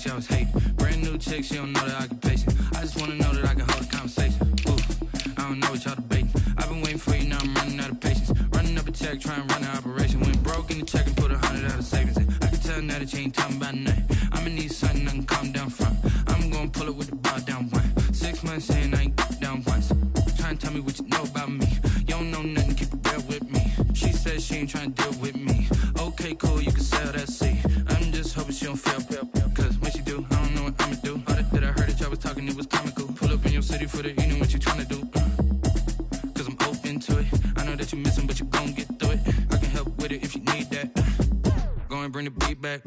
that y'all was hating. Brand new chick, she don't know the occupation. I just wanna know that I can hold a conversation. Ooh, I don't know what y'all debating. I've been waiting for you, now I'm running out of patience. Running up a check, trying to run an operation. Went broke in the check and put 100 out of savings in. I can tell now that you ain't talking about nothing. I'ma need something I can calm down from. I'm gonna pull it with the bar down one. 6 months in, I ain't down once. Trying to tell me what you know about me. You don't know nothing, keep it real with me. She says she ain't trying to deal with me. Okay, cool, you can sell that seat. I'm just hoping she don't fail. Cause when she do, I don't know what I'ma do. All that I heard that y'all was talking, it was comical. Pull up in your city for the evening, what you trying to do? Cause I'm open to it. I know that you missing, but you gon' get through it. I can help with it if you need that. Go and bring the beat back.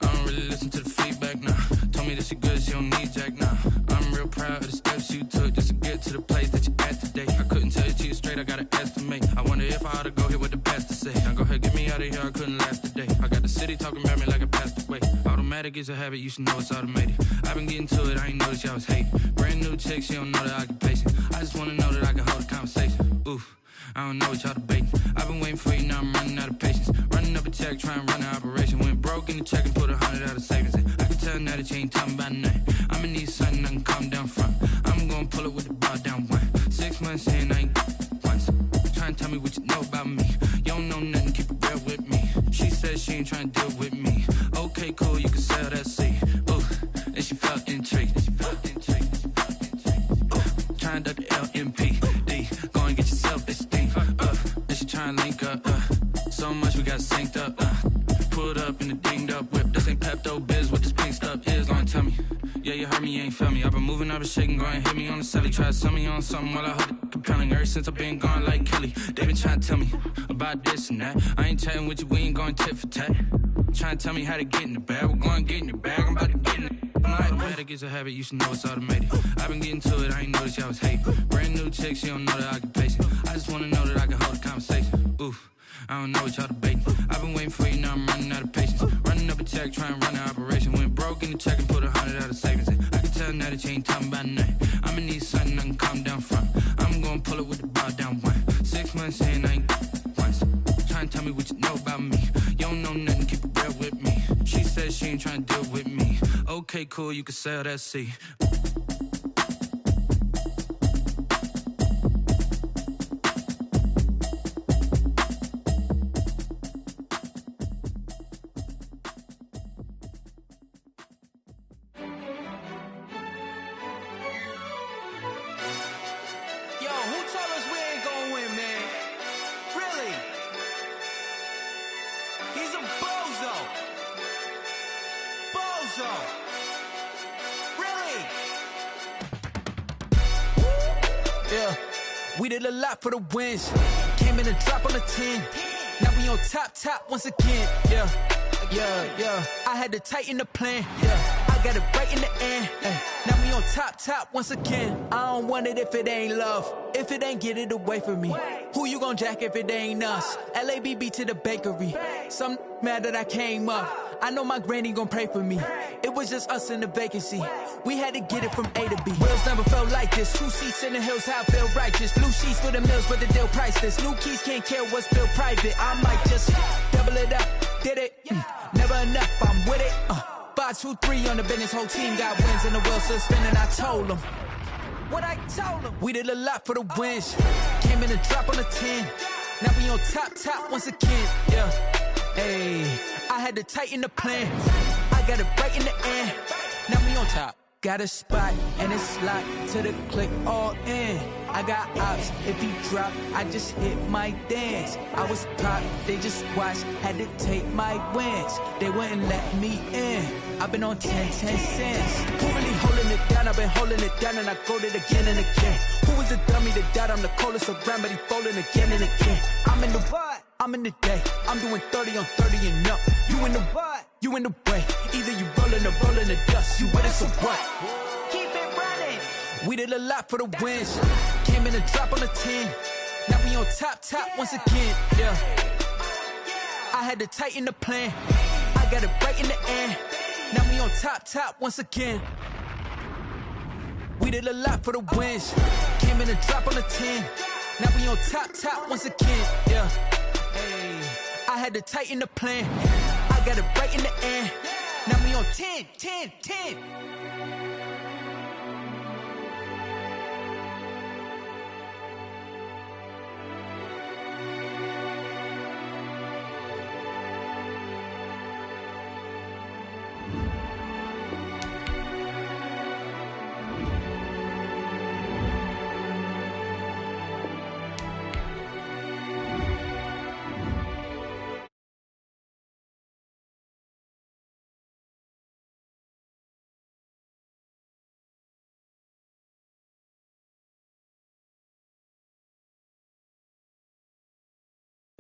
I don't really listen to the feedback, nah. Told me that she good, she don't need jack, nah. I'm real proud of the steps you took just to get to the place that you at today. I couldn't tell you to you straight, I gotta estimate. I wonder if I ought to go here with the best to say. Now go ahead, get me out of here, I couldn't last today. I got the city talking about me like I passed away. Automatic is a habit, you should know it's automated. I've been getting to it, I ain't noticed y'all was hating. Brand new chick, she don't know the occupation. I just wanna know that I can hold a conversation. Ooh, I don't know what y'all debating. I've been waiting for you, now I'm running out of patience. Running up a check, trying to run an operation. Went broke in the check and put 100 out of savings in. I can tell now that you ain't talking about nothing. I'ma need something I can calm down from. I'm gonna pull it with the bar down one. 6 months in, I ain't once. Trying to tell me what you know about me. You don't know nothing, keep it real with me. She says she ain't trying to deal with me. Okay, cool, you can sell that seat. Ooh, and she felt intrigued. Trying to duck the LMPD. Go and get yourself esteem. And she trying to link up. So much we got synced up. Pulled up in the dinged up whip. This ain't Pepto Biz, what this pink stuff is. Gonna tell me. Yeah, you heard me, you ain't felt me. I've been moving, I've been shaking, go and hit me on the celly. Try to sell me on something while I hold it compelling. Ever since I've been gone like Kelly, they been trying to tell me about this and that. I ain't chatting with you, we ain't going tit for tat. Trying to tell me how to get in the bag. We're going to get in the bag, I'm about to get in it. Automatic is a habit, you should know it's automated. I've been getting to it, I ain't noticed y'all was hating. Brand new chick, she don't know the occupation. I just wanna know that I can hold a conversation. Ooh, I don't know what y'all debating. I've been waiting for you, now I'm running out of patience. Running up a check, trying to run an operation. Went broke in the check and put 100 out of savings in. I can tell now that you ain't talking about nothing. I'ma need something I can calm down from. I'm gonna pull it with the bar down one. 6 months in, I ain't once. Trying to tell me what you know about me. You don't know nothing, keep it real with me. She says she ain't trying to deal with me. Okay, cool, you can sell that seat. We did a lot for the wins. Came in a drop on a 10. Now we on top once again. Yeah. I had to tighten the plan. Yeah, I got it right in the end. Now we on top once again. I don't want it if it ain't love. If it ain't, get it away from me. Who you gon' jack if it ain't us? LABB to the bakery. Some mad that I came up. I know my granny gon' pray for me. It was just us in the vacancy. We had to get it from A to B. Wheels never felt like this. 2 seats in the hills, how I feel righteous. Blue sheets for the mills, but the deal priceless. New keys can't care what's still private. I might just double it up. Did it? Never enough, I'm with it. 5, 2, 3 on the business. Whole team got wins and the wheels still spinning. I told them what I told them. We did a lot for the wins. Came in a drop on a 10. Now we on top once again. Yeah. Hey, I had to tighten the plan. I got it right in the end. Now we on top. Got a spot and it's locked to the click all in. I got ops, if he drop, I just hit my dance. I was pop, they just watched, had to take my wins. They wouldn't let me in. I've been on 10 cents. Who really holding it down? I've been holding it down and I go it again and again. Who was the dummy that died? I'm the coldest around, but he folding again and again. I'm in the what? I'm in the day. I'm doing 30 on 30 and up. You in the what? You in the way. Either you rolling or rolling the dust. You with us or what? Keep it running. We did a lot for the wins. Came in a drop on a 10. Now we on top once again. Yeah. I had to tighten the plan. I got it right in the end. Now we on top once again. We did a lot for the wins. Came in a drop on a 10. Now we on top once again. Yeah. Hey, I had to tighten the plan. I got it right in the end. Now we on 10, 10, 10.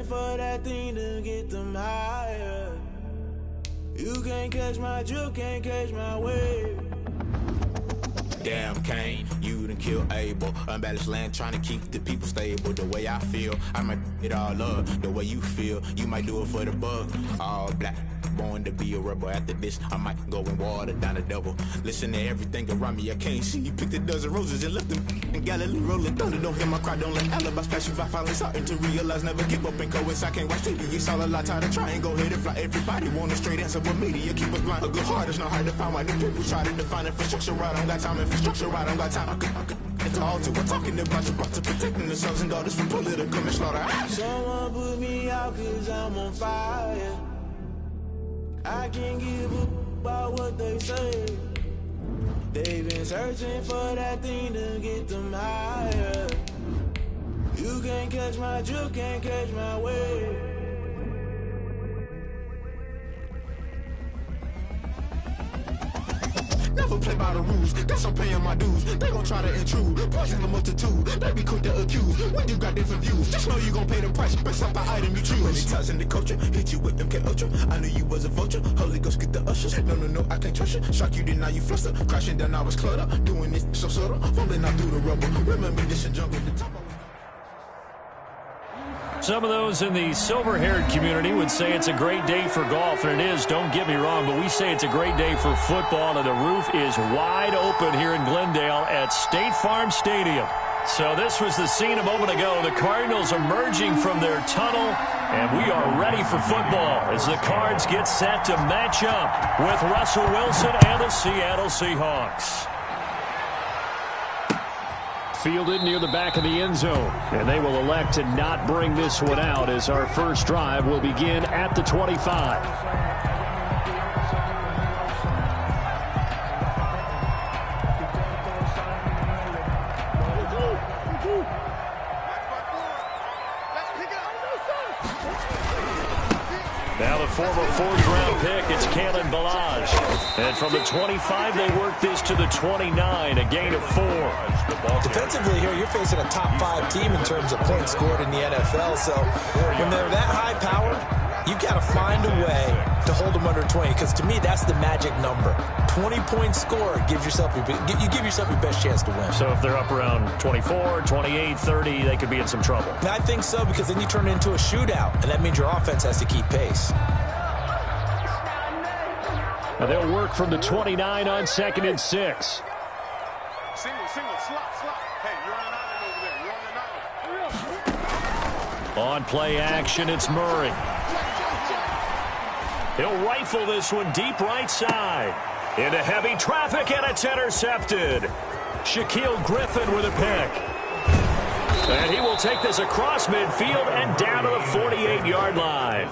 For that thing to get them higher. You can't catch my drift, can't catch my wave. Damn, Kane, you done killed Abel. Unbalanced land, trying to keep the people stable. The way I feel, I might it all up. The way you feel, you might do it for the buck. All black, born to be a rebel. After this, I might go and water down the devil. Listen to everything around me, I can't see. You picked a dozen roses and left them in Galilee rolling thunder. Don't hear my cry, don't let alibis pass you. I finally starting to realize, never give up and coincide. I can't watch TV, it's all a lot. Tired of trying, go ahead and fly. Everybody want a straight answer, but media keep us blind. A good heart is not hard to find. Why the people try to define infrastructure right? I don't got time, infrastructure right, I don't got time. I could it's all to. We're talking about you, brought to protecting the sons and daughters from political and slaughter. Someone put me out cause I'm on fire. I can't give up about what they say. They've been searching for that thing to get them higher. You can't catch my drift, can't catch my wave. Never play by the rules, guess I'm paying my dues. They gon' try to intrude, poison the multitude. They be quick to accuse, when you got different views. Just know you gon' pay the price, based off the item you choose. Many times in the culture, hit you with MK Ultra. I knew you was a vulture, Holy Ghost get the ushers. No, I can't trust you. Shock you, then now you fluster. Crashing down, I was cluttered. Doing this so subtle, falling out through the rubble. Remember this in jungle, the top. Some of those in the silver-haired community would say it's a great day for golf, and it is, don't get me wrong, but we say it's a great day for football, and the roof is wide open here in Glendale at State Farm Stadium. So this was the scene a moment ago. The Cardinals emerging from their tunnel, and we are ready for football as the Cards get set to match up with Russell Wilson and the Seattle Seahawks. Fielded near the back of the end zone, and they will elect to not bring this one out as our first drive will begin at the 25. Now the former fourth-round pick, it's Kalen Ballage. And from the 25, they work this to the 29, a gain of 4. Defensively here, you're facing a top-5 team in terms of points scored in the NFL. So when they're that high-powered, you've got to find a way to hold them under 20. Because to me, that's the magic number. 20-point score gives yourself you give yourself your best chance to win. So if they're up around 24, 28, 30, they could be in some trouble. And I think so, because then you turn it into a shootout, and that means your offense has to keep pace. Now they'll work from the 29 on 2nd and 6. On play action, it's Murray. He'll rifle this one deep right side. Into heavy traffic, and it's intercepted. Shaquille Griffin with a pick. And he will take this across midfield and down to the 48-yard line.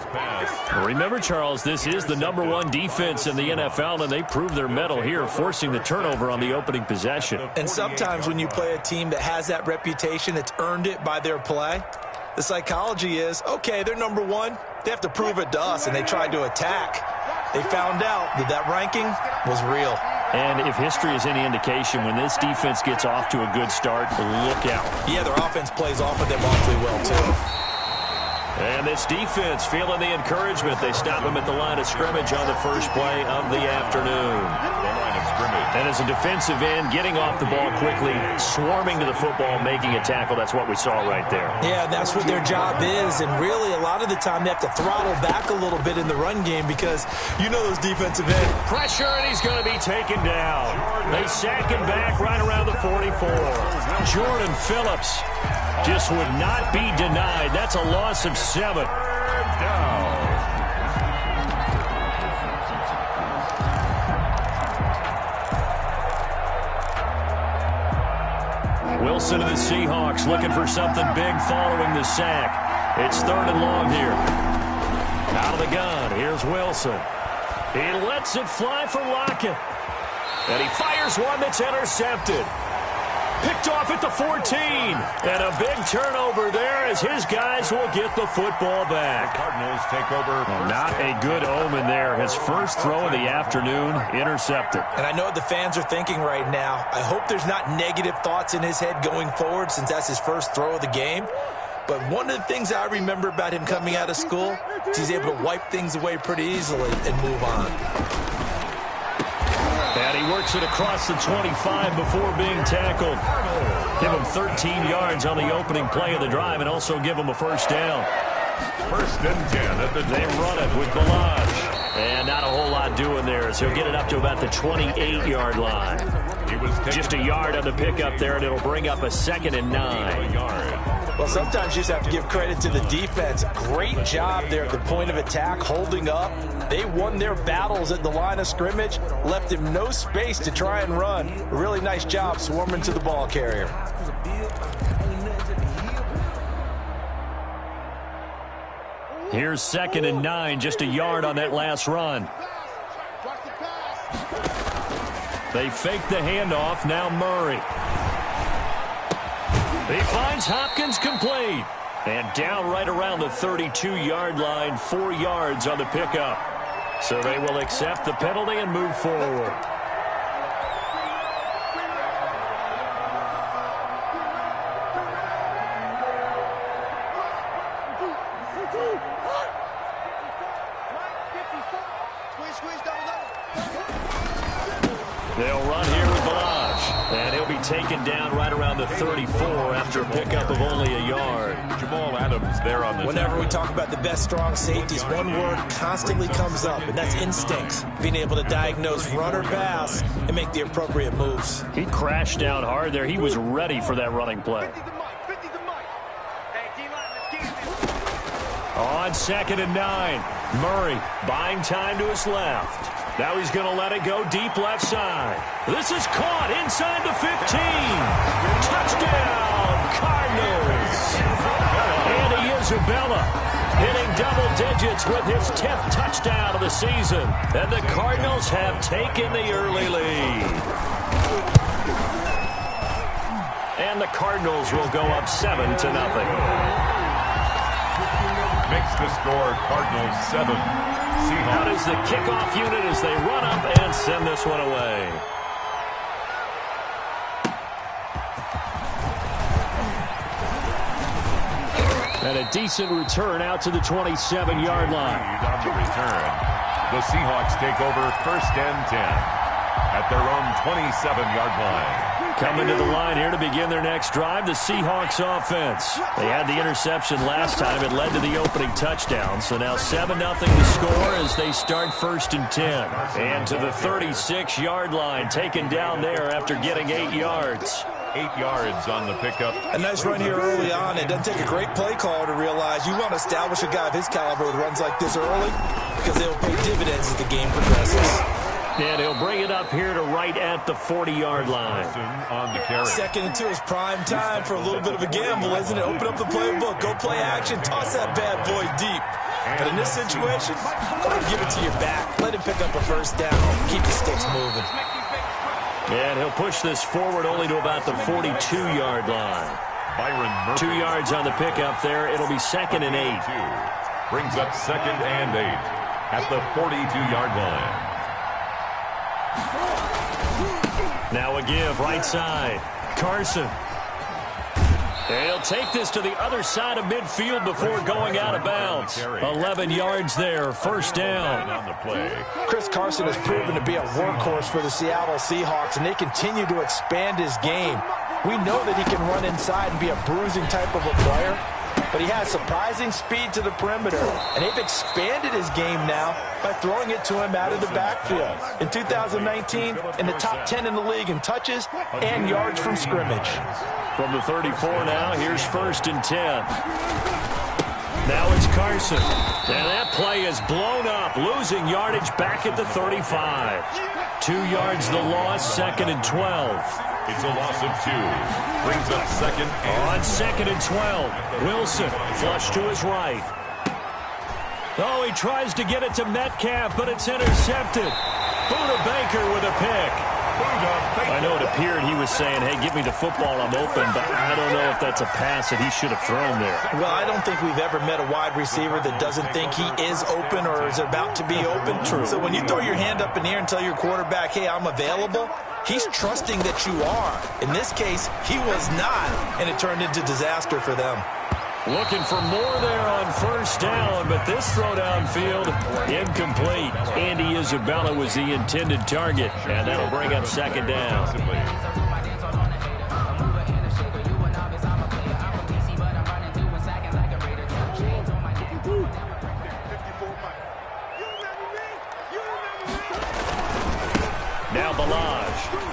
Remember, Charles, this is the #1 defense in the NFL, and they proved their mettle here, forcing the turnover on the opening possession. And sometimes when you play a team that has that reputation, it's earned it by their play. The psychology is, okay, they're #1. They have to prove it to us, and they tried to attack. They found out that that ranking was real. And if history is any indication, when this defense gets off to a good start, look out. Yeah, their offense plays off of them awfully well, too. And this defense feeling the encouragement. They stop them at the line of scrimmage on the first play of the afternoon. And as a defensive end, getting off the ball quickly, swarming to the football, making a tackle. That's what we saw right there. Yeah, that's what their job is. And really, a lot of the time, they have to throttle back a little bit in the run game because you know those defensive ends. Pressure, and he's going to be taken down. They sack him back right around the 44. Jordan Phillips just would not be denied. That's a loss of 7. Wilson to the Seahawks looking for something big following the sack. It's 3rd and long here. Out of the gun, here's Wilson. He lets it fly for Lockett. And he fires one that's intercepted. Picked off at the 14. And a big turnover there as his guys will get the football back. The Cardinals take over. Not a good omen there. His first throw of the afternoon intercepted. And I know what the fans are thinking right now. I hope there's not negative thoughts in his head going forward since that's his first throw of the game. But one of the things I remember about him coming out of school is he's able to wipe things away pretty easily and move on. And he works it across the 25 before being tackled. Give him 13 yards on the opening play of the drive and also give him a first down. 1st and 10 at the They run it with Balaj. And not a whole lot doing there, so he'll get it up to about the 28-yard line. He was just a yard on the pickup there, and it'll bring up a 2nd and 9. Well, sometimes you just have to give credit to the defense. Great job there at the point of attack, holding up. They won their battles at the line of scrimmage, left him no space to try and run. A really nice job swarming to the ball carrier. Here's 2nd and 9, just a yard on that last run. They fake the handoff, now Murray. He finds Hopkins complete. And down right around the 32-yard line, 4 yards on the pickup. So they will accept the penalty and move forward. They'll run here with Balaj. And he'll be taken down right around the 34 after a pickup of only a yard. Jamal Adams there on the Whenever we talk about the best strong safeties, one word constantly comes up, and that's instincts. Being able to diagnose run or pass and make the appropriate moves. He crashed down hard there. He was ready for that running play. On 2nd and 9, Murray buying time to his left. Now he's going to let it go deep left side. This is caught inside the 15. Touchdown, Cardinals. Andy Isabella hitting double digits with his 10th touchdown of the season. And the Cardinals have taken the early lead. And the Cardinals will go up 7-0. Makes the score Cardinals 7. Out is the kickoff unit as they run up and send this one away. And a decent return out to the 27-yard line. On the return, the Seahawks take over 1st and 10 at their own 27-yard line. Coming to the line here to begin their next drive, the Seahawks offense. They had the interception last time. It led to the opening touchdown. So now 7-0 to score as they start 1st and 10. And to the 36-yard line, taken down there after getting 8 yards. 8 yards on the pickup. A nice run here early on. It doesn't take a great play caller to realize you want to establish a guy of his caliber with runs like this early because they'll pay dividends as the game progresses. And he'll bring it up here to right at the 40-yard line. On the carry. 2nd and 2 is prime time for a little bit of a gamble, isn't it? Open up the playbook, go play action, toss that bad boy deep. But in this situation, go ahead and give it to your back. Let him pick up a first down. Keep the sticks moving. And he'll push this forward only to about the 42-yard line. Byron Murphy. 2 yards on the pickup there. It'll be 2nd and 8. Brings up 2nd and 8 at the 42-yard line. Now a give right side. Carson. And he'll take this to the other side of midfield before going out of bounds. 11 yards there, first down. On the play. Chris Carson has proven to be a workhorse for the Seattle Seahawks, and they continue to expand his game. We know that he can run inside and be a bruising type of a player, but he has surprising speed to the perimeter, and they've expanded his game now by throwing it to him out of the backfield. In 2019, in the top 10 in the league in touches and yards from scrimmage. From the 34 now, here's 1st and 10. Now it's Carson. And that play is blown up, losing yardage back at the 35. 2 yards the loss, 2nd and 12. It's a loss of 2. Brings up second On 2nd and 12. Wilson flush to his right. Oh, he tries to get it to Metcalf, but it's intercepted. Buda Baker with a pick. I know it appeared he was saying, hey, give me the football, I'm open, but I don't know if that's a pass that he should have thrown there. Well, I don't think we've ever met a wide receiver that doesn't think he is open or is about to be open. True. So when you throw your hand up in the air and tell your quarterback, hey, I'm available, he's trusting that you are. In this case, he was not, and it turned into disaster for them. Looking for more there on first down, but this throw downfield, incomplete. Andy Isabella was the intended target, and that'll bring up second down. Now Balaj.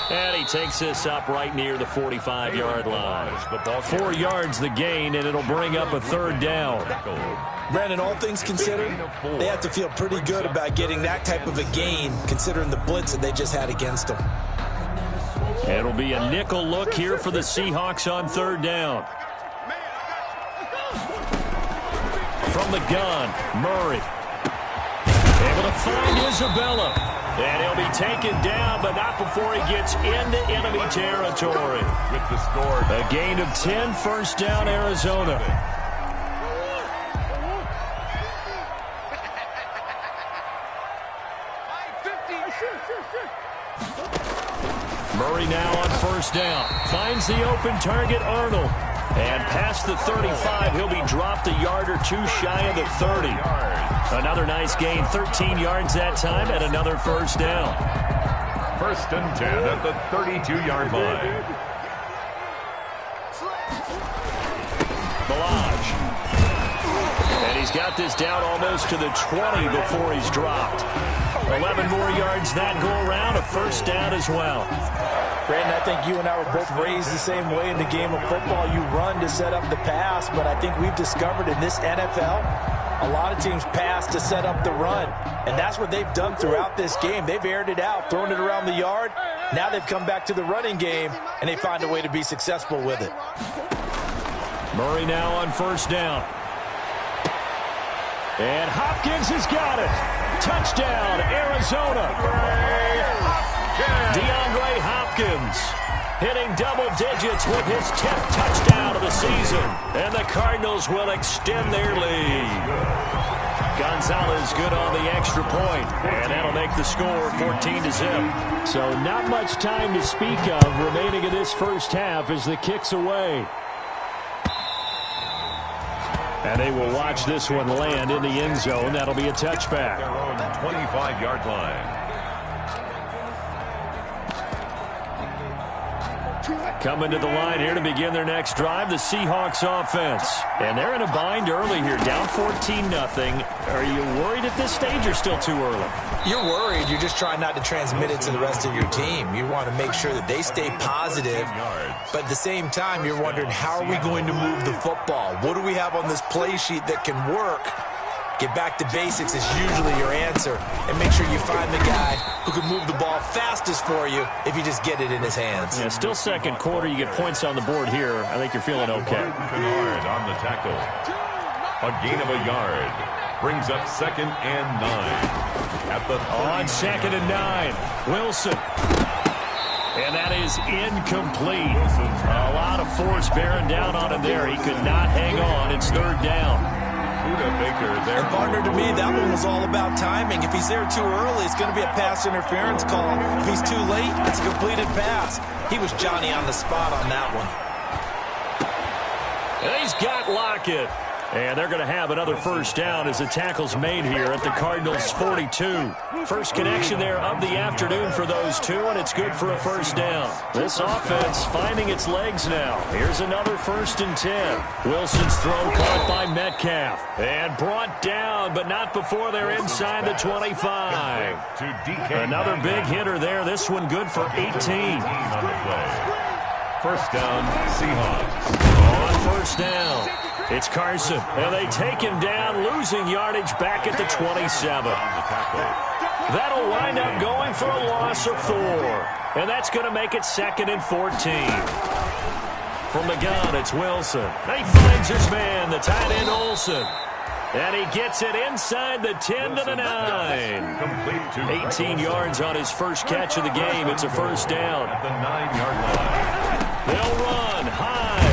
And he takes this up right near the 45-yard line. 4 yards the gain, and it'll bring up a third down. Brandon, all things considered, they have to feel pretty good about getting that type of a gain, considering the blitz that they just had against them. It'll be a nickel look here for the Seahawks on third down. From the gun, Murray. Able to find Isabella. And he'll be taken down, but not before he gets into enemy territory. with the score. A gain of 10, first down, Arizona. Murray now on first down. Finds the open target, Arnold. And past the 35, he'll be dropped a yard or two shy of the 30. Another nice gain, 13 yards that time, and another first down. First and 10 at the 32-yard line. Balaj. And he's got this down almost to the 20 before he's dropped. 11 more yards that go around, a first down as well. Brandon, I think you and I were both raised the same way in the game of football. You run to set up the pass, but I think we've discovered in this NFL, a lot of teams pass to set up the run, and that's what they've done throughout this game. They've aired it out, thrown it around the yard. Now they've come back to the running game, and they find a way to be successful with it. Murray now on first down. And Hopkins has got it. Touchdown, Arizona. DeAndre Hopkins hitting double digits with his 10th touchdown of the season. And the Cardinals will extend their lead. Gonzalez good on the extra point, and that'll make the score 14-0. So not much time to speak of remaining in this first half as the kick's away. And they will watch this one land in the end zone. That'll be a touchback. Their own 25-yard line. Coming to the line here to begin their next drive, the Seahawks offense. And they're in a bind early here, down 14-0. Are you worried at this stage or still too early? You're worried. You're just trying not to transmit it to the rest of your team. You want to make sure that they stay positive. But at the same time, you're wondering, how are we going to move the football? What do we have on this play sheet that can work? Get back to basics is usually your answer. And make sure you find the guy who can move the ball fastest for you if you just get it in his hands. Yeah, still second quarter. You get points on the board here. I think you're feeling okay. Kennard on the tackle. A gain of a yard. Brings up second and 9. At the on second and 9. Wilson. And that is incomplete. A lot of force bearing down on him there. He could not hang on. It's third down. Baker there. And partner, to me, that one was all about timing. If he's there too early, it's going to be a pass interference call. If he's too late, it's a completed pass. He was Johnny on the spot on that one. And he's got Lockett. And they're going to have another first down as the tackle's made here at the Cardinals' 42. First connection there of the afternoon for those two, and it's good for a first down. This offense finding its legs now. Here's another first and 10. Wilson's throw caught by Metcalf. And brought down, but not before they're inside the 25. Another big hitter there. This one good for 18. First down, Seahawks. On first down. It's Carson, and they take him down, losing yardage back at the 27. That'll wind up going for a loss of 4. And that's going to make it 2nd and 14. From the gun, it's Wilson. He finds his man, the tight end Olsen. And he gets it inside the 10 to the 9. 18 yards on his first catch of the game. It's a first down. At the 9-yard line. They'll run high.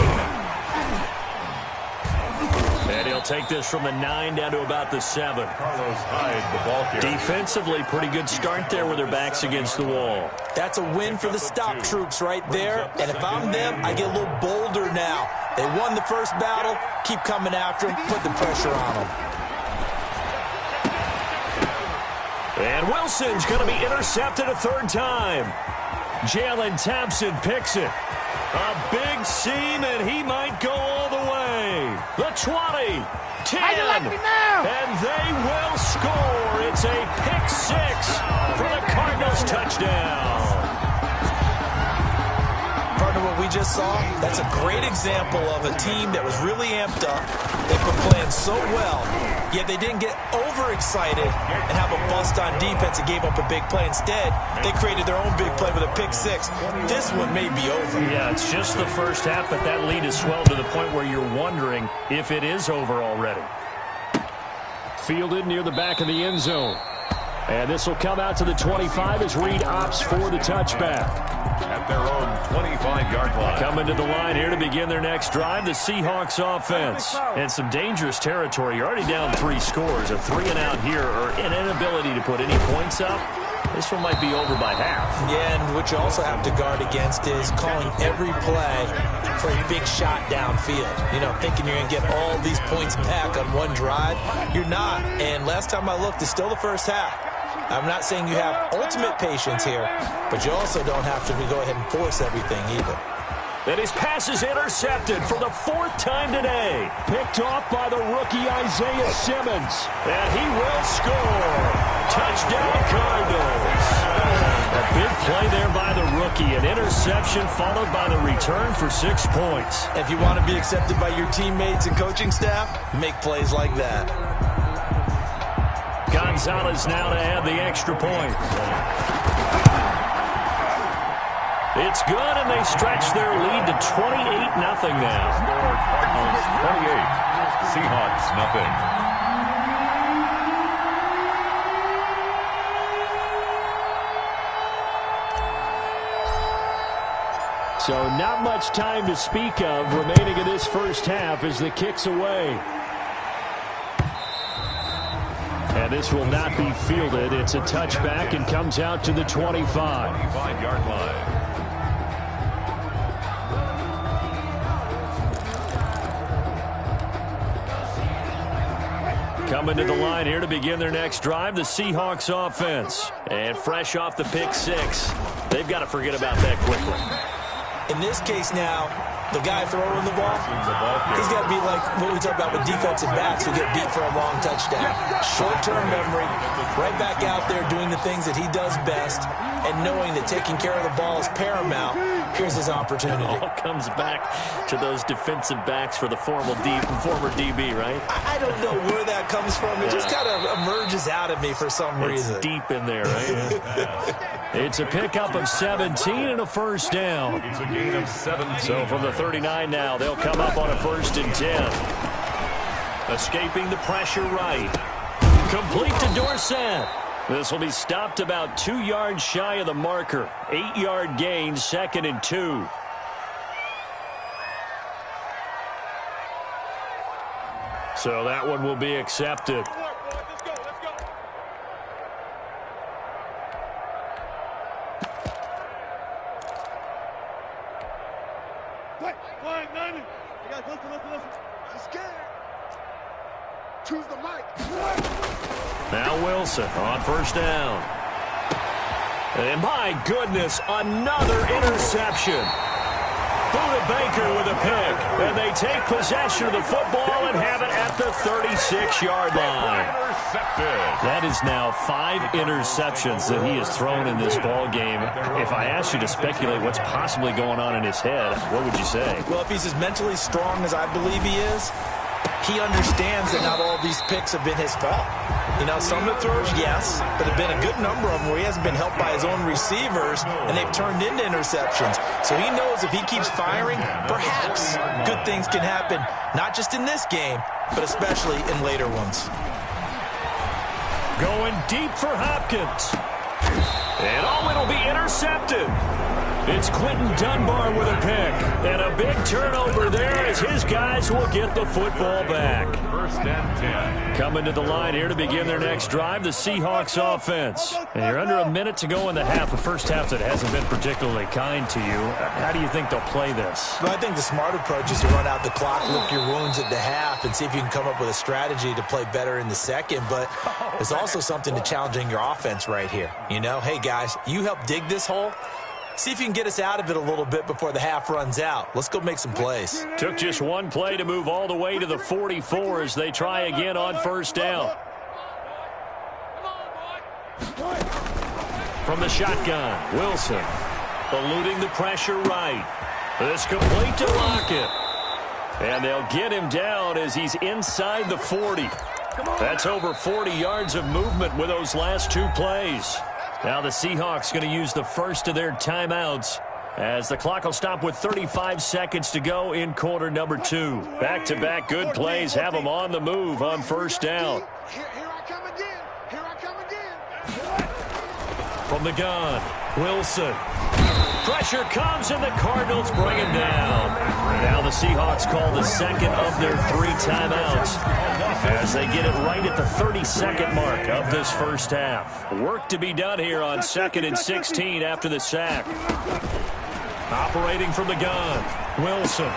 And he'll take this from the 9 down to about the 7. Carlos Hyde, the ball carrier. Defensively, pretty good start there with their backs against the wall. That's a win for the stop troops right there. And if I'm them, I get a little bolder now. They won the first battle. Keep coming after them. Put the pressure on them. And Wilson's going to be intercepted a 3rd time. Jalen Thompson picks it. A big seam, and he might go all the way. The 20, 10, and they will score. It's a pick 6 for the Cardinals touchdown. Partner, what we just saw, that's a great example of a team that was really amped up. They've been playing so well, yet they didn't get overexcited and have a bust on defense and gave up a big play. Instead, they created their own big play with a pick 6. This one may be over. Yeah, it's just the first half, but that lead has swelled to the point where you're wondering if it is over already. Fielded near the back of the end zone. And this will come out to the 25 as Reed opts for the touchback. At their own 25-yard line. Coming to the line here to begin their next drive, the Seahawks offense. And some dangerous territory. You're already down 3 scores. A 3-and-out here, or an inability to put any points up. This one might be over by half. Yeah, and what you also have to guard against is calling every play for a big shot downfield. You know, thinking you're going to get all these points back on one drive. You're not. And last time I looked, it's still the first half. I'm not saying you have ultimate patience here, but you also don't have to go ahead and force everything either. And his pass is intercepted for the 4th time today. Picked off by the rookie Isaiah Simmons. And he will score. Touchdown Cardinals. A big play there by the rookie. An interception followed by the return for 6 points. If you want to be accepted by your teammates and coaching staff, make plays like that. Gonzalez now to add the extra point. It's good, and they stretch their lead to 28-0 now. Score Cardinals 28, Seahawks nothing. So not much time to speak of remaining in this first half as the kick's away. And this will not be fielded. It's a touchback and comes out to the 25. 25-yard line. Coming to the line here to begin their next drive, the Seahawks offense. And fresh off the pick 6, they've got to forget about that quickly. In this case now, the guy throwing the ball, he's got to be like what we talk about with defensive backs who get beat for a long touchdown. Short-term memory, right back out there doing the things that he does best, and knowing that taking care of the ball is paramount. Here's his opportunity. It all comes back to those defensive backs for the former DB, right? I don't know where that comes from. It just kind of emerges out of me for some reason. It's deep in there, right? It's a pickup of 17 and a first down. It's a gain of 17. So from the 39 now, they'll come up on a 1st and 10. Escaping the pressure right. Complete to Dorsett. This will be stopped about 2 yards shy of the marker. 8-yard gain, 2nd and 2. So that one will be accepted. Now Wilson on 1st down. And my goodness, another interception. Buda Baker with a pick. And they take possession of the football and have it at the 36-yard line. That is now 5 interceptions that he has thrown in this ball game. If I asked you to speculate what's possibly going on in his head, what would you say? Well, if he's as mentally strong as I believe he is, he understands that not all these picks have been his fault. You know, some of the throws, yes, but there have been a good number of them where he hasn't been helped by his own receivers, and they've turned into interceptions. So he knows if he keeps firing, perhaps good things can happen, not just in this game, but especially in later ones. Going deep for Hopkins. And it'll be intercepted. It's Quentin Dunbar with a pick. And a big turnover there as his guys will get the football back. First and 10. Coming to the line here to begin their next drive, the Seahawks offense. And you're under a minute to go in the half, a first half that hasn't been particularly kind to you. How do you think they'll play this? Well, I think the smart approach is to run out the clock, lick your wounds at the half, and see if you can come up with a strategy to play better in the second. But there's also something to challenging your offense right here. You know, hey, guys, you help dig this hole. See if you can get us out of it a little bit before the half runs out. Let's go make some plays. Took just one play to move all the way to the 44 as they try again on first down. From the shotgun, Wilson eluding the pressure right. This complete to Lockett. And they'll get him down as he's inside the 40. That's over 40 yards of movement with those last two plays. Now the Seahawks going to use the first of their timeouts as the clock will stop with 35 seconds to go in quarter number 2. Back-to-back good plays have them on the move on first down. Here I come again. Here I come again. From the gun, Wilson. Pressure comes and the Cardinals bring him down. Now the Seahawks call the second of their 3 timeouts as they get it right at the 32nd mark of this first half. Work to be done here on 2nd and 16 after the sack. Operating from the gun, Wilson.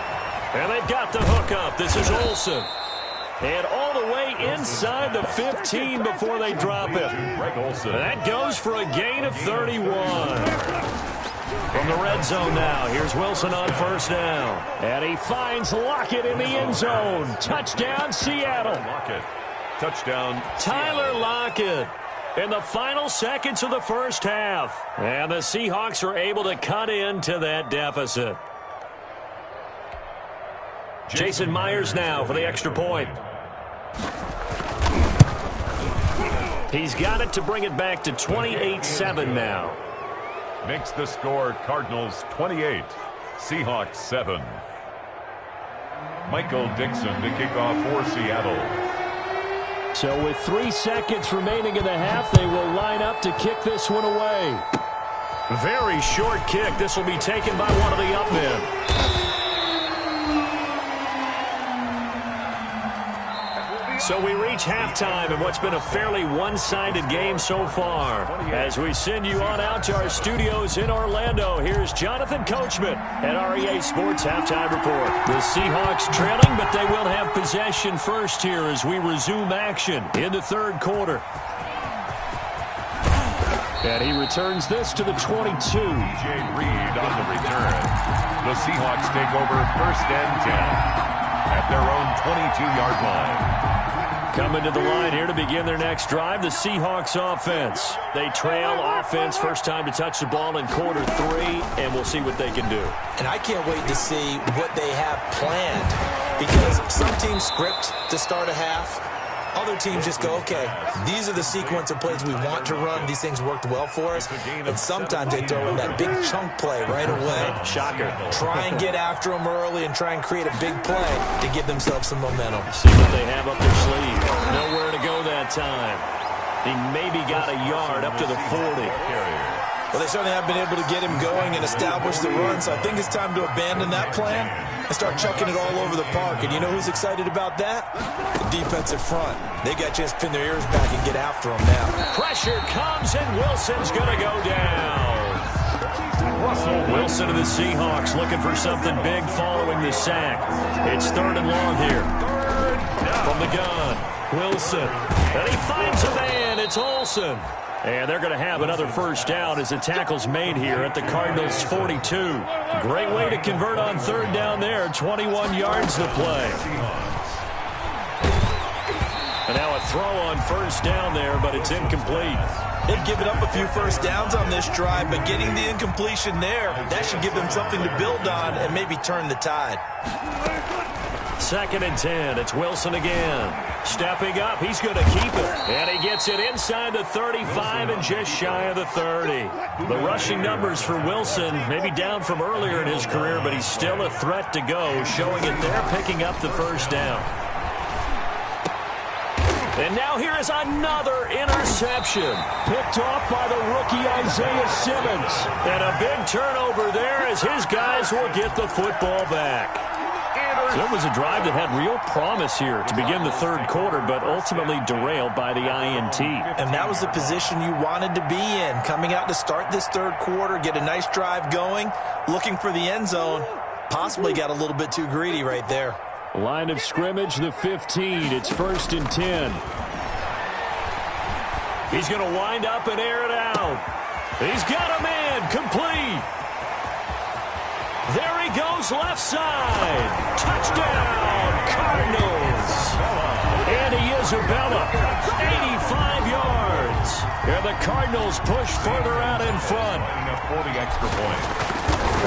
And they've got the hook up. This is Olsen. And all the way inside the 15 before they drop it. That goes for a gain of 31. From the red zone now, here's Wilson on first down. And he finds Lockett in the end zone. Touchdown, Seattle. Lockett. Touchdown, Tyler Lockett in the final seconds of the first half. And the Seahawks are able to cut into that deficit. Jason Myers now for the extra point. He's got it to bring it back to 28-7 now. Makes the score Cardinals 28, Seahawks 7. Michael Dixon to kick off for Seattle. So with 3 seconds remaining in the half, they will line up to kick this one away. Very short kick. This will be taken by one of the up men. So we reach halftime in what's been a fairly one-sided game so far. As we send you on out to our studios in Orlando, here's Jonathan Coachman at REA Sports Halftime Report. The Seahawks trailing, but they will have possession first here as we resume action in the third quarter. And he returns this to the 22. DJ Reed on the return. The Seahawks take over first and 10 at their own 22-yard line. Coming to the line here to begin their next drive, the Seahawks offense. They trail offense, first time to touch the ball in quarter 3, and we'll see what they can do. And I can't wait to see what they have planned, because some teams script to start a half. Other teams just go, okay, these are the sequence of plays we want to run. These things worked well for us. And sometimes they throw in that big chunk play right away. Shocker. Try and get after them early and try and create a big play to give themselves some momentum. See what they have up their sleeve. Nowhere to go that time. He maybe got a yard up to the 40. Well, they certainly have been able to get him going and establish the run, so I think it's time to abandon that plan and start chucking it all over the park. And you know who's excited about that? The defensive front. They got to just pin their ears back and get after him now. Pressure comes, and Wilson's going to go down. Wilson of the Seahawks looking for something big following the sack. It's 3rd and long here. From the gun, Wilson. And he finds a man. It's Olsen. And they're going to have another first down as the tackle's made here at the Cardinals' 42. Great way to convert on 3rd down there. 21 yards to play. And now a throw on first down there, but it's incomplete. They've given up a few first downs on this drive, but getting the incompletion there, that should give them something to build on and maybe turn the tide. 2nd and 10. It's Wilson again. Stepping up, he's going to keep it. And he gets it inside the 35 and just shy of the 30. The rushing numbers for Wilson, maybe down from earlier in his career, but he's still a threat to go, showing it there, picking up the first down. And now here is another interception. Picked off by the rookie Isaiah Simmons. And a big turnover there as his guys will get the football back. So it was a drive that had real promise here to begin the third quarter, but ultimately derailed by the INT. And that was the position you wanted to be in, coming out to start this third quarter, get a nice drive going, looking for the end zone. Possibly got a little bit too greedy right there. Line of scrimmage, the 15. It's 1st and 10. He's going to wind up and air it out. He's got a man complete. There he goes, left side. Touchdown, Cardinals. Andy Isabella, 85 yards. And the Cardinals push further out in front. For the extra point.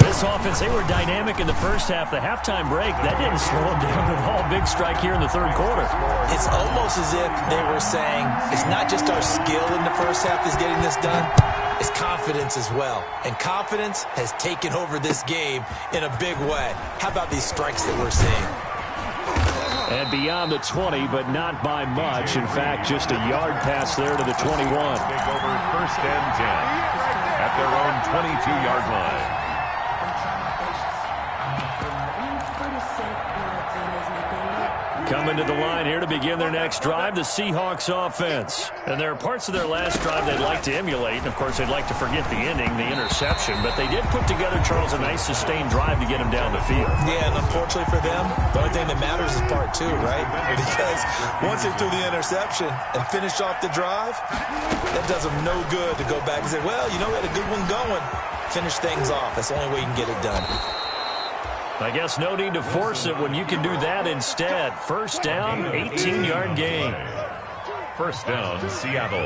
This offense, they were dynamic in the first half. The halftime break, that didn't slow them down at all. Big strike here in the third quarter. It's almost as if they were saying, it's not just our skill in the first half that's getting this done, it's confidence as well. And confidence has taken over this game in a big way. How about these strikes that we're seeing? And beyond the 20, but not by much. In fact, just a yard pass there to the 21. Take over 1st and 10 at their own 22-yard line. Coming to the line here to begin their next drive, the Seahawks offense. And there are parts of their last drive they'd like to emulate. And, of course, they'd like to forget the ending, the interception. But they did put together, Charles, a nice sustained drive to get him down the field. Yeah, and unfortunately for them, the only thing that matters is part 2, right? Because once they threw the interception and finished off the drive, that does them no good to go back and say, well, you know, we had a good one going. Finish things off. That's the only way you can get it done. I guess no need to force it when you can do that instead. First down, 18-yard gain. First down, Seattle.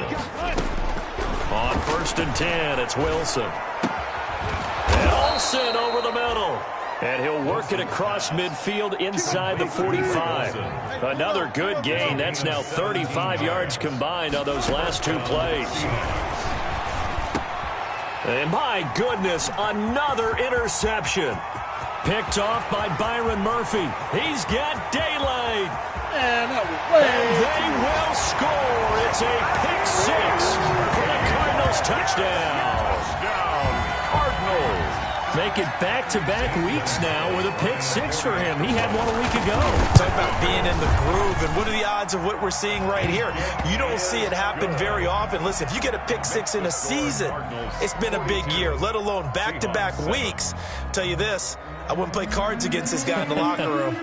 On 1st and 10, it's Wilson. And Olsen over the middle. And he'll work it across midfield inside the 45. Another good gain. That's now 35 yards combined on those last 2 plays. And my goodness, another interception. Picked off by Byron Murphy. He's got daylight. And they will score. It's a pick 6 for the Cardinals touchdown. Cardinals. Make it back-to-back weeks now with a pick 6 for him. He had one a week ago. Talk about being in the groove, and what are the odds of what we're seeing right here? You don't see it happen very often. Listen, if you get a pick 6 in a season, it's been a big year, let alone back-to-back weeks. Tell you this, I wouldn't play cards against this guy in the locker room.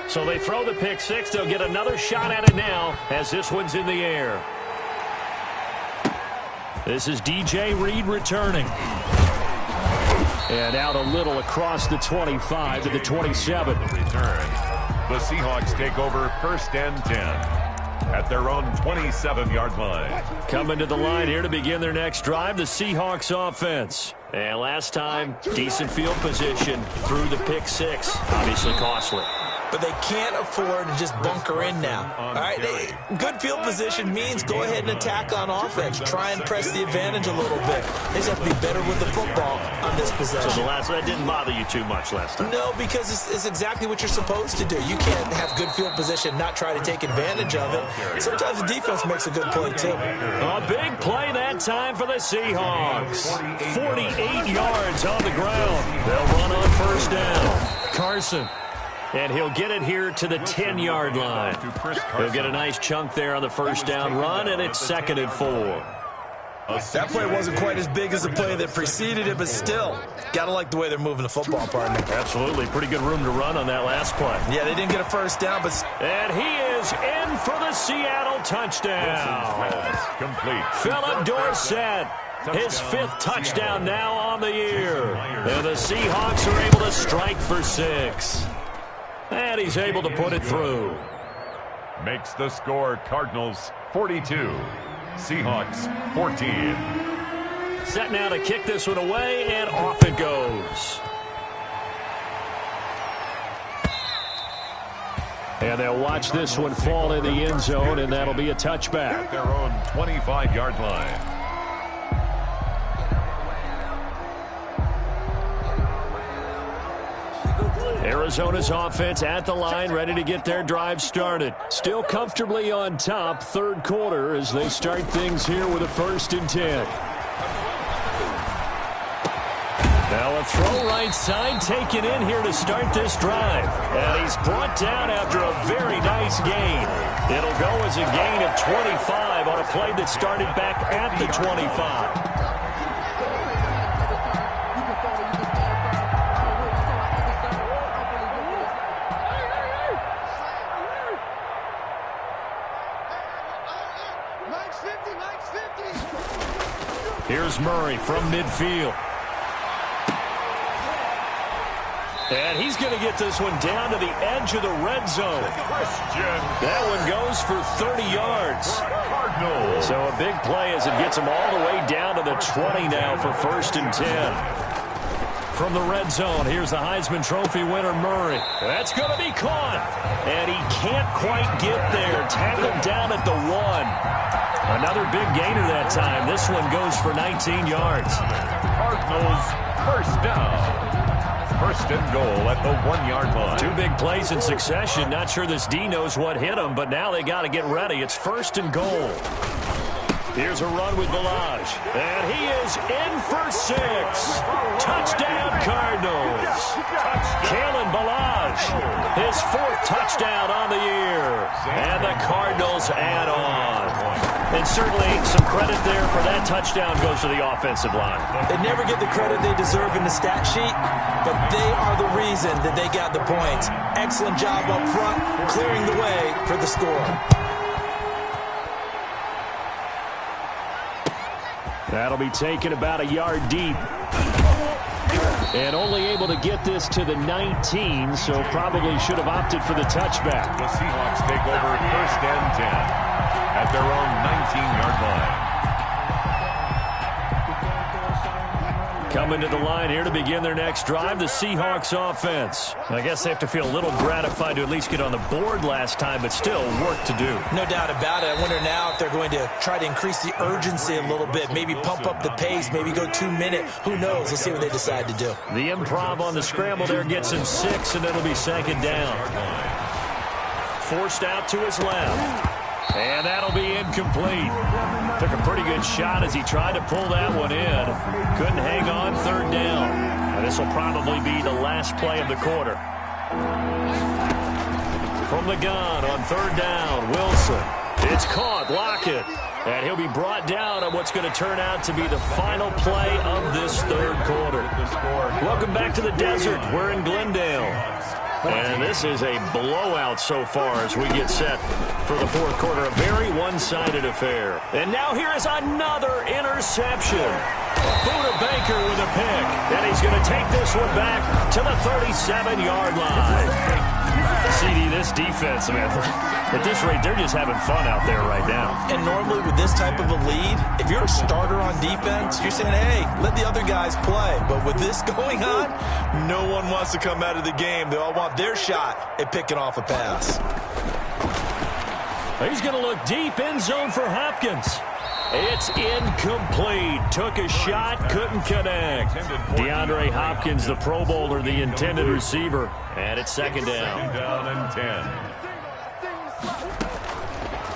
So they throw the pick 6. They'll get another shot at it now as this one's in the air. This is DJ Reed returning. And out a little across the 25 to the 27. Return. The Seahawks take over 1st and 10 at their own 27-yard line. Coming to the line here to begin their next drive, the Seahawks offense. And last time, decent field position through the pick 6. Obviously costly. But they can't afford to just bunker in now. All right, good field position means go ahead and attack on offense. Try and press the advantage a little bit. They just have to be better with the football on this possession. So that didn't bother you too much last time? No, because it's exactly what you're supposed to do. You can't have good field position, not try to take advantage of it. Sometimes the defense makes a good play, too. A big play that time for the Seahawks. 48 yards on the ground. They'll run on 1st down. Carson. And he'll get it here to the 10-yard line. He'll get a nice chunk there on the 1st down run, and it's 2nd and 4. That play wasn't quite as big as the play that preceded it, but still, got to like the way they're moving the football, partner. Absolutely. Pretty good room to run on that last play. Yeah, they didn't get a 1st down, but... And he is in for the Seattle touchdown. Complete. Philip Dorsett. His 5th touchdown now on the year. And the Seahawks are able to strike for 6. And he's able to put it through. Makes the score Cardinals 42. Seahawks 14. Set now to kick this one away, and off it goes. And they'll watch this one fall in the end zone, and that'll be a touchback. At their own 25-yard line. Arizona's offense at the line, ready to get their drive started. Still comfortably on top, third quarter, as they start things here with a 1st and 10. Now a throw right side taken in here to start this drive. And he's brought down after a very nice gain. It'll go as a gain of 25 on a play that started back at the 25. Here's Murray from midfield. And he's going to get this one down to the edge of the red zone. That one goes for 30 yards. So a big play as it gets him all the way down to the 20 now for 1st and 10. From the red zone, here's the Heisman Trophy winner, Murray. That's going to be caught. And he can't quite get there. Tackled down at the 1. Another big gainer that time. This one goes for 19 yards. Cardinals first down. 1st and goal at the 1-yard line. 2 big plays in succession. Not sure this D knows what hit him, but now they got to get ready. It's 1st and goal. Here's a run with Balazs. And he is in for 6. Touchdown, Cardinals. Kalen Balazs, his 4th touchdown on the year. And the Cardinals add on. And certainly some credit there for that touchdown goes to the offensive line. They never get the credit they deserve in the stat sheet, but they are the reason that they got the points. Excellent job up front, clearing the way for the score. That'll be taken about a yard deep. And only able to get this to the 19, so probably should have opted for the touchback. The Seahawks take over 1st and 10 at their own 19-yard line. Coming to the line here to begin their next drive, the Seahawks offense. I guess they have to feel a little gratified to at least get on the board last time, but still work to do. No doubt about it. I wonder now if they're going to try to increase the urgency a little bit, maybe pump up the pace, maybe go 2-minute. Who knows? Let's see what they decide to do. The improv on the scramble there gets him 6, and it'll be 2nd down. Forced out to his left. And that'll be incomplete. Took a pretty good shot as he tried to pull that one in. Couldn't hang on, 3rd down. And this will probably be the last play of the quarter. From the gun on 3rd down, Wilson. It's caught, Lockett. And he'll be brought down on what's going to turn out to be the final play of this 3rd quarter. Welcome back to the desert. We're in Glendale. And this is a blowout so far as we get set for the 4th quarter. A very one-sided affair. And now here is another interception. Buda Baker with a pick. And he's going to take this one back to the 37-yard line. CD, this defense, man, at this rate, they're just having fun out there right now. And normally with this type of a lead, if you're a starter on defense, you're saying, hey, let the other guys play. But with this going on, no one wants to come out of the game. They all want their shot at picking off a pass. He's going to look deep, end zone for Hopkins. It's incomplete. Took a shot, couldn't connect. DeAndre Hopkins, the Pro Bowler, the intended receiver. And it's 2nd down. 2nd down and 10.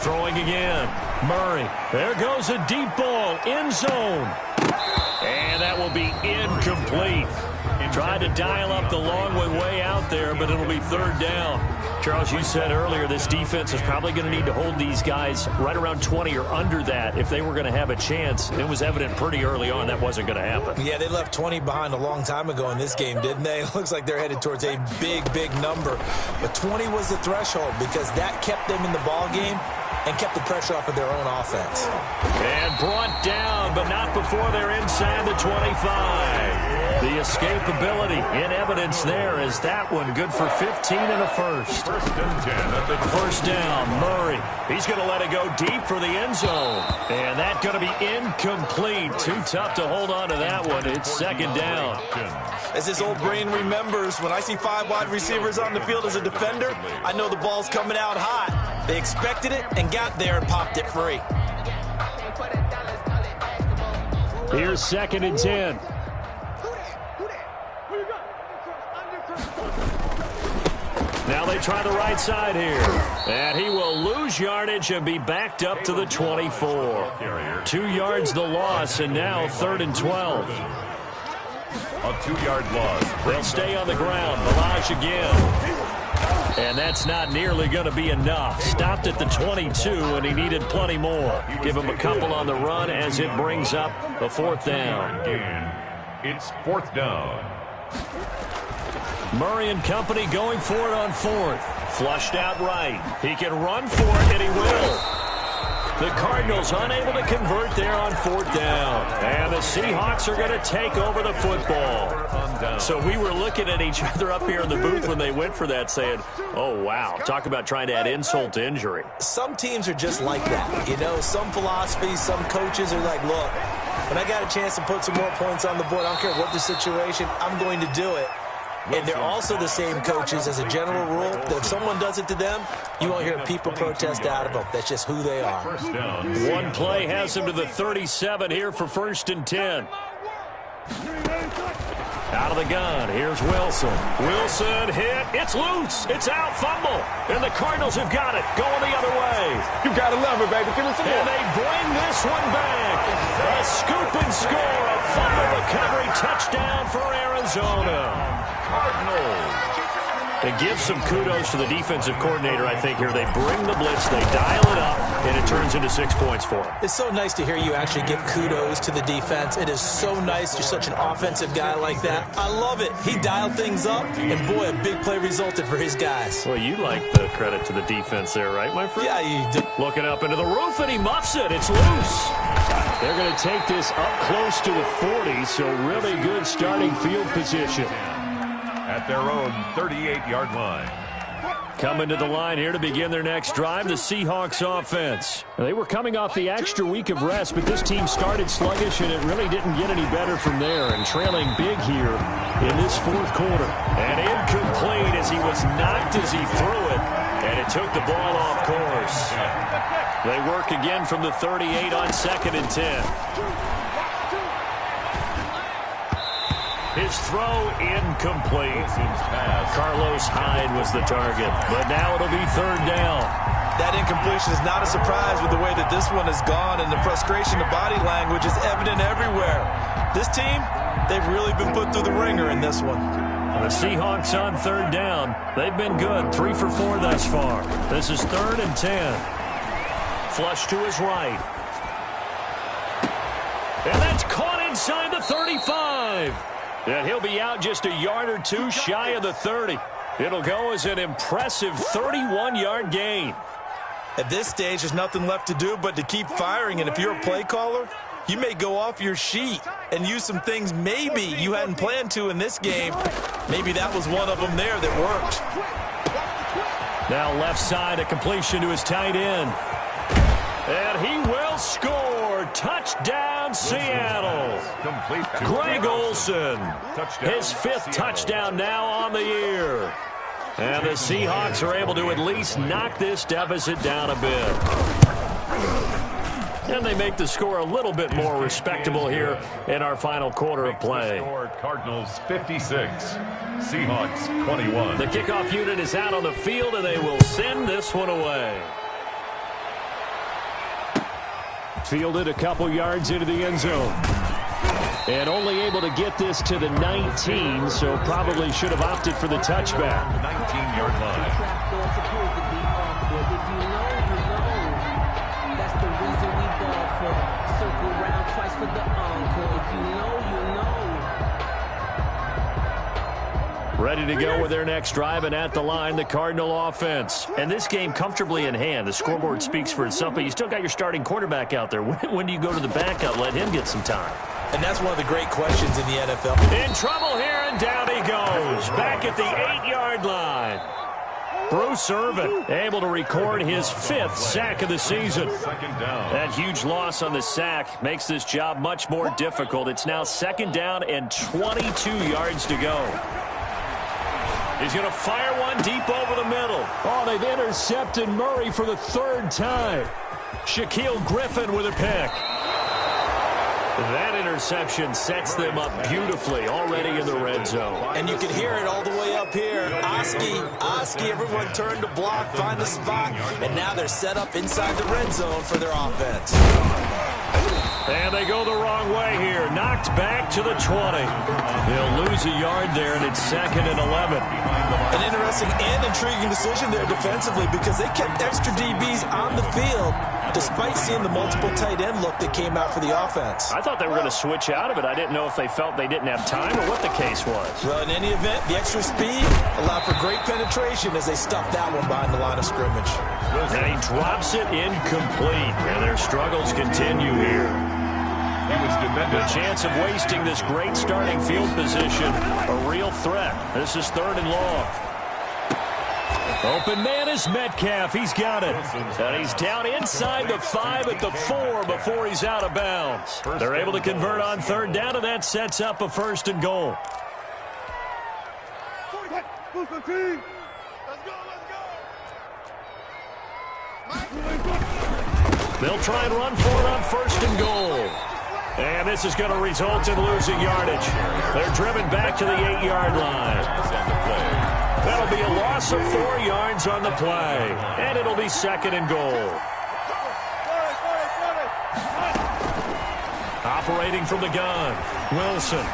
Throwing again. Murray. There goes a deep ball. End zone. And that will be incomplete. Tried to dial up the long way out there, but it'll be 3rd down. Charles, you said earlier this defense is probably going to need to hold these guys right around 20 or under that if they were going to have a chance. It was evident pretty early on that wasn't going to happen. Yeah, they left 20 behind a long time ago in this game, didn't they? It looks like they're headed towards a big, big number. But 20 was the threshold because that kept them in the ball game and kept the pressure off of their own offense. And brought down, but not before they're inside the 25. The escapability in evidence there as that one good for 15 and a first. First and 10 at the First down, Murray. He's going to let it go deep for the end zone. And that's going to be incomplete. Too tough to hold on to that one. It's second down. As his old brain remembers, when I see 5 wide receivers on the field as a defender, I know the ball's coming out hot. They expected it and got there and popped it free. Here's second and 10. Now they try the right side here. And he will lose yardage and be backed up to the 24. 2 yards the loss, and now 3rd and 12. A 2-yard loss. They'll stay on the ground. Balaj again. And that's not nearly going to be enough. Stopped at the 22, and he needed plenty more. Give him a couple on the run as it brings up a 4th down. It's 4th down. Murray and company going for it on 4th. Flushed out right. He can run for it, and he will. The Cardinals unable to convert there on 4th down. And the Seahawks are going to take over the football. So we were looking at each other up here in the booth when they went for that saying, oh, wow, talk about trying to add insult to injury. Some teams are just like that. You know, some philosophies, some coaches are like, look, when I got a chance to put some more points on the board, I don't care what the situation, I'm going to do it. And they're also the same coaches as a general rule that if someone does it to them, you won't hear people protest out of them. That's just who they are. One play has him to the 37 here for 1st and 10. Out of the gun, here's Wilson. Wilson hit, it's loose, it's out, fumble. And the Cardinals have got it, going the other way. You gotta love it, baby. Give me some more. And they bring this one back. A scoop and score, a fumble recovery touchdown for Arizona. Cardinals. And give some kudos to the defensive coordinator, I think, here. They bring the blitz, they dial it up, and it turns into 6 points for them. It's so nice to hear you actually give kudos to the defense. It is so nice. You're such an offensive guy like that. I love it. He dialed things up, and boy, a big play resulted for his guys. Well, you like the credit to the defense there, right, my friend? Yeah, you do. Looking up into the roof, and he muffs it. It's loose. They're going to take this up close to the 40, so really good starting field position. At their own 38-yard line. Coming to the line here to begin their next drive, the Seahawks offense. They were coming off the extra week of rest, but this team started sluggish, and it really didn't get any better from there, and trailing big here in this 4th quarter. And incomplete as he was knocked as he threw it, and it took the ball off course. They work again from the 38 on 2nd and 10. His throw incomplete. Carlos Hyde was the target, but now it'll be 3rd down. That incompletion is not a surprise with the way that this one has gone, and the frustration of body language is evident everywhere. This team, they've really been put through the ringer in this one. The Seahawks on 3rd down. They've been good, 3 for 4 thus far. This is 3rd and 10. Flush to his right. And that's caught inside the 35. And he'll be out just a yard or two shy of the 30. It'll go as an impressive 31-yard gain. At this stage, there's nothing left to do but to keep firing. And if you're a play caller, you may go off your sheet and use some things maybe you hadn't planned to in this game. Maybe that was one of them there that worked. Now left side, a completion to his tight end. And he will score. Touchdown, Seattle. Greg Olsen. His 5th touchdown now on the year. And the Seahawks are able to at least knock this deficit down a bit. And they make the score a little bit more respectable here in our final quarter of play. Cardinals 56, Seahawks 21. The kickoff unit is out on the field, and they will send this one away. Fielded a couple yards into the end zone. And only able to get this to the 19, so probably should have opted for the touchback. 19-yard line. That's the reason we ball for. Circle around twice for the encore. If you know, you know. Ready to go with their next drive, and at the line, the Cardinal offense. And this game comfortably in hand. The scoreboard speaks for itself, but you still got your starting quarterback out there. When do you go to the backup? Let him get some time. And that's one of the great questions in the NFL. In trouble here, and down he goes. Back at the 8-yard line. Bruce Irvin able to record his 5th sack of the season. That huge loss on the sack makes this job much more difficult. It's now 2nd down and 22 yards to go. He's going to fire one deep over the middle. Oh, they've intercepted Murray for the 3rd time. Shaquille Griffin with a pick. That interception sets them up beautifully already in the red zone. And you can hear it all the way up here. Oski, everyone turned to block, find a spot, and now they're set up inside the red zone for their offense. And they go the wrong way here. Knocked back to the 20. They'll lose a yard there, and it's 2nd and 11. An interesting and intriguing decision there defensively because they kept extra DBs on the field despite seeing the multiple tight end look that came out for the offense. I thought they were going to switch out of it. I didn't know if they felt they didn't have time or what the case was. Well, in any event, the extra speed allowed for great penetration as they stuffed that one behind the line of scrimmage. And he drops it incomplete, and their struggles continue here. The chance of wasting this great starting field position, a real threat. This is 3rd and long. Open man is Metcalf. He's got it. And he's down inside the 5 at the 4 before he's out of bounds. They're able to convert on 3rd down, and that sets up a 1st and goal. They'll try and run for it on 1st and goal. And this is going to result in losing yardage. They're driven back to the 8-yard line. That'll be a loss of 4 yards on the play. And it'll be 2nd and goal. Operating from the gun, Wilson.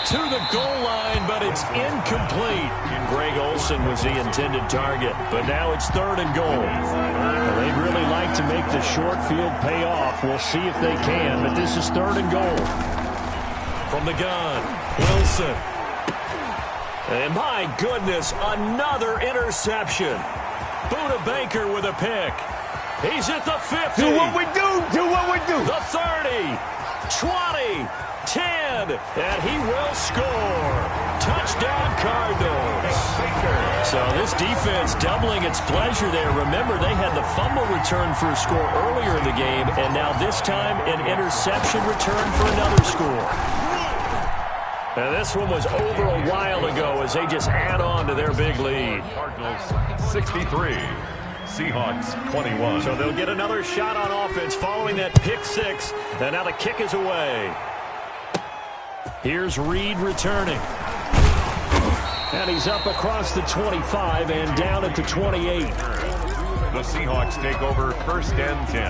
To the goal line, but it's incomplete. Greg Olsen was the intended target, but now it's 3rd and goal. They'd really like to make the short field pay off. We'll see if they can, but this is 3rd and goal. From the gun, Wilson. And my goodness, another interception. Buda Baker with a pick. He's at the 50. Do what we do. Do what we do. The 30, 20, 10, and he will score. Touchdown, Cardinals. So this defense doubling its pleasure there. Remember, they had the fumble return for a score earlier in the game, and now this time an interception return for another score. And this one was over a while ago as they just add on to their big lead. Cardinals 63, Seahawks 21. So they'll get another shot on offense following that pick 6, and now the kick is away. Here's Reed returning. And he's up across the 25 and down at the 28. The Seahawks take over 1st and 10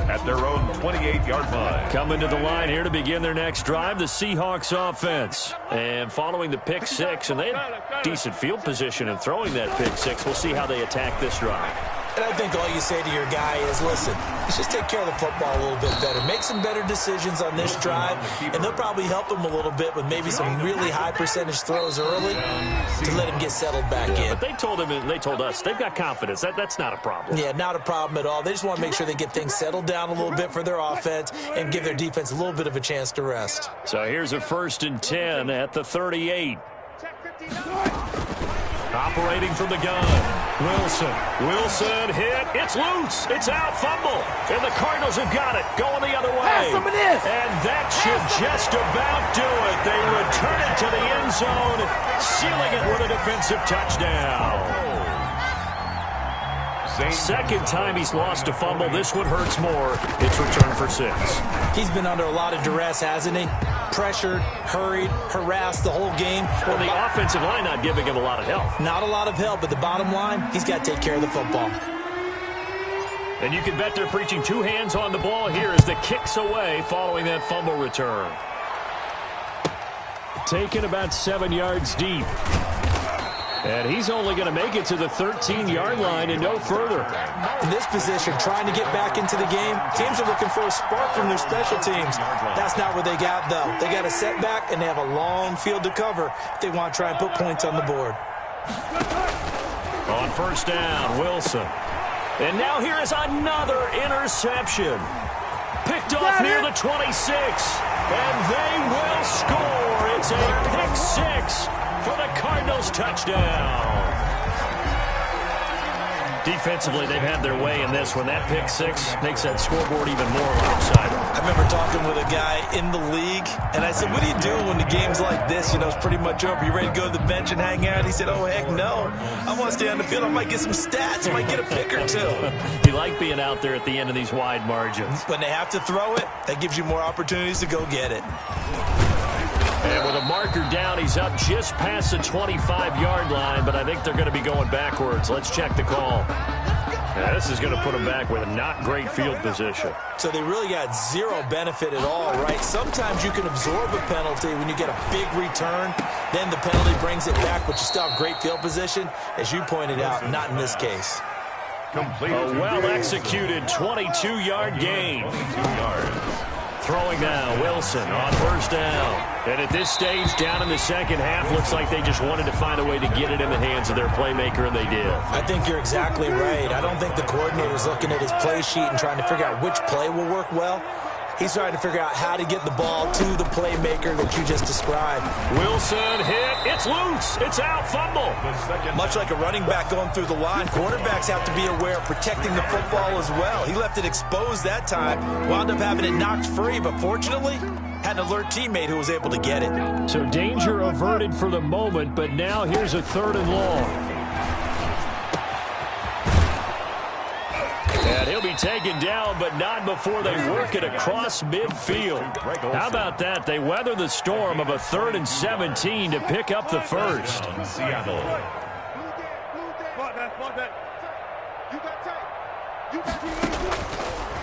at their own 28-yard line. Coming to the line here to begin their next drive, the Seahawks offense. And following the pick 6, and they had decent field position in throwing that pick 6. We'll see how they attack this drive. And I think all you say to your guy is, listen, let's just take care of the football a little bit better. Make some better decisions on this drive, and they'll probably help him a little bit with maybe some really high percentage throws early to let him get settled back in. But they told him, and they told us, they've got confidence. That's not a problem. Yeah, not a problem at all. They just want to make sure they get things settled down a little bit for their offense and give their defense a little bit of a chance to rest. So here's a 1st and 10 at the 38. Operating from the gun, Wilson hit. It's loose. It's out. Fumble. And the Cardinals have got it. Going the other way. And that should just about do it. They return it to the end zone, sealing it with a defensive touchdown. Second time he's lost a fumble. This one hurts more. It's returned for 6. He's been under a lot of duress, hasn't he? Pressured, hurried, harassed the whole game. Well, the offensive line not giving him a lot of help. Not a lot of help, but the bottom line, he's got to take care of the football. And you can bet they're preaching 2 hands on the ball here as the kick's away following that fumble return. Taken about 7 yards deep. And he's only going to make it to the 13-yard line and no further. In this position, trying to get back into the game, teams are looking for a spark from their special teams. That's not what they got, though. They got a setback, and they have a long field to cover if they want to try and put points on the board. On first down, Wilson. And now here is another interception. Picked off near the 26. And they will score. It's a pick six for the Cardinals touchdown. Defensively, they've had their way in this one. That pick six makes that scoreboard even more lopsided. I remember talking with a guy in the league, and I said, what do you do when the game's like this? You know, it's pretty much over. You ready to go to the bench and hang out? He said, oh, heck no. I want to stay on the field. I might get some stats. I might get a pick or two. You like being out there at the end of these wide margins. When they have to throw it, that gives you more opportunities to go get it. And with a marker down, he's up just past the 25-yard line, but I think they're going to be going backwards. Let's check the call. Yeah, this is going to put them back with a not great field position. So they really got zero benefit at all, right? Sometimes you can absorb a penalty when you get a big return. Then the penalty brings it back, but you still have great field position. As you pointed out, not in this case. A well-executed 22-yard gain. 22 yards. Throwing now, Wilson on first down. And at this stage, down in the second half, looks like they just wanted to find a way to get it in the hands of their playmaker, and they did. I think you're exactly right. I don't think the coordinator's looking at his play sheet and trying to figure out which play will work well. He's trying to figure out how to get the ball to the playmaker that you just described. Wilson hit. It's loose. It's out. Fumble. Much like a running back going through the line, quarterbacks have to be aware of protecting the football as well. He left it exposed that time, wound up having it knocked free, but fortunately, had an alert teammate who was able to get it. So danger averted for the moment, but now here's a 3rd and long. And he'll be taken down, but not before they work it across midfield. How about that? They weather the storm of a 3rd and 17 to pick up the first. Seattle.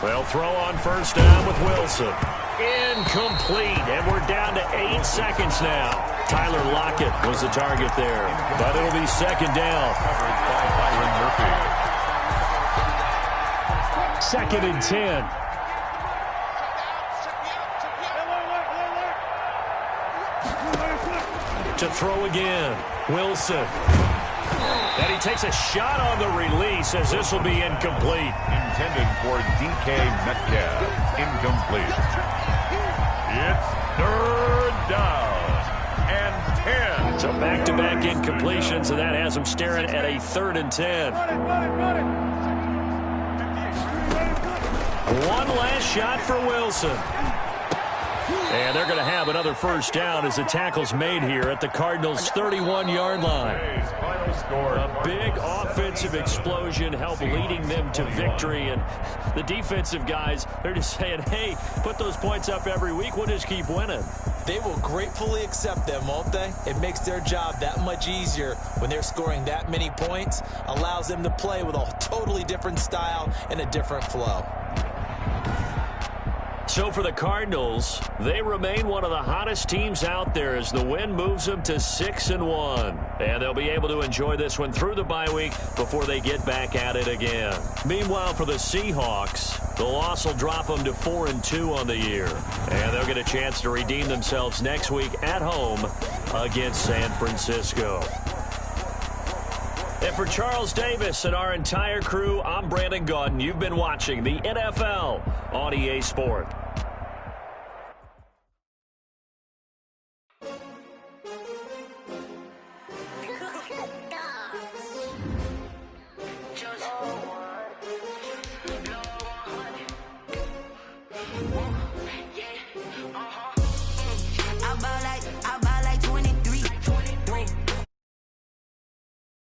Well, throw on first down with Wilson. Incomplete, and we're down to 8 seconds now. Tyler Lockett was the target there, but it'll be 2nd down. Covered by Byron Murphy. 2nd and 10. To throw again, Wilson. And he takes a shot on the release as this will be incomplete. Intended for DK Metcalf. Incomplete. It's 3rd down and 10. So back-to-back incompletions, and that has him staring at a 3rd and 10. One last shot for Wilson. And they're going to have another first down as the tackle's made here at the Cardinals' 31-yard line. A big offensive explosion helped leading them to victory. And the defensive guys, they're just saying, hey, put those points up every week. We'll just keep winning. They will gratefully accept them, won't they? It makes their job that much easier when they're scoring that many points. Allows them to play with a totally different style and a different flow. So for the Cardinals, they remain one of the hottest teams out there as the win moves them to 6-1. And they'll be able to enjoy this one through the bye week before they get back at it again. Meanwhile, for the Seahawks, the loss will drop them to 4-2 on the year. And they'll get a chance to redeem themselves next week at home against San Francisco. And for Charles Davis and our entire crew, I'm Brandon Gaudin. You've been watching the NFL on EA Sport.